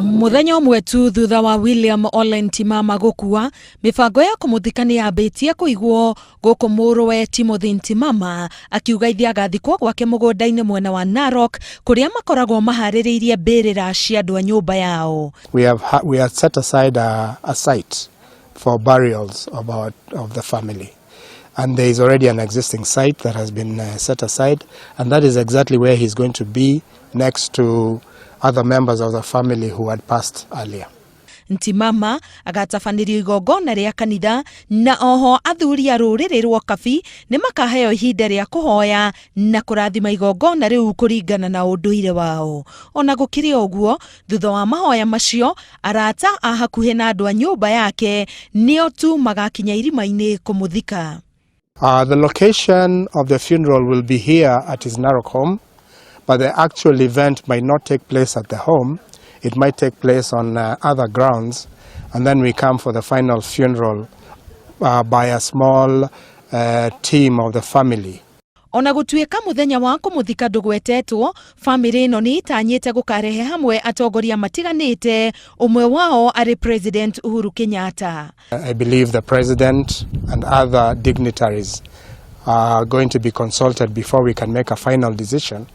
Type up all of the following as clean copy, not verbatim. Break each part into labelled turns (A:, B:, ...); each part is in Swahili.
A: Muthenya umwe tu thutha wa William Ole Ntimama gukua, mibango ya kumuthika ni yambitie kuigwo guku muruwe Timothy Ntimama akiuga ithiagathikwo gwake mugunda-ini mwena wa Narok kuria makoragwo mahaririirie mbirira cia andu a nyumba yao.
B: We have set aside a site for burials of the family. And there is already an existing site that has been set aside, and that is exactly where he's going to be, next to other members of the family who had passed earlier.
A: Ntimama agatabanĩrio igongona ria kanitha na oho athuri a rũrĩrĩ rwa Kabi nĩ makaheo ihinda rĩa kũhoya na kũrathima igongona rĩu kũringana na ũndũire wao. Ona gũkĩrĩ ũguo, thutha wa mahoya macio, arata a hakuhĩ na andũ a nyũmba yake nĩo tu magakinya irima-inĩ kũmũthika.
B: The location of the funeral will be here at his Narok home, but the actual event might not take place at the home. It might take place on other grounds, and then we come for the final funeral by a small team of the family.
A: Ona gutuika muthenya wa kumuthika ndugwetetwo, family ino ni itanyite gukarehe hamwe atongoria matiganite, umwe wao ari President Uhuru Kenyatta.
B: I believe the president and other dignitaries are going to be consulted before we can make a final decision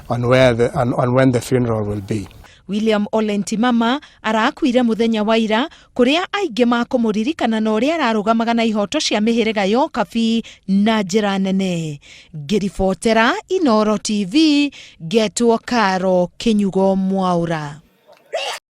B: on when the funeral will be.
A: William Ole Ntimama arakuire muthenya wa ira kuria aingi makumuririkana na uria ararugamaga na ihoto cia mihirega yo Kabi na njira nene. Ngiribotera Inooro TV, Getwo Karo Kinyugo Mwaura.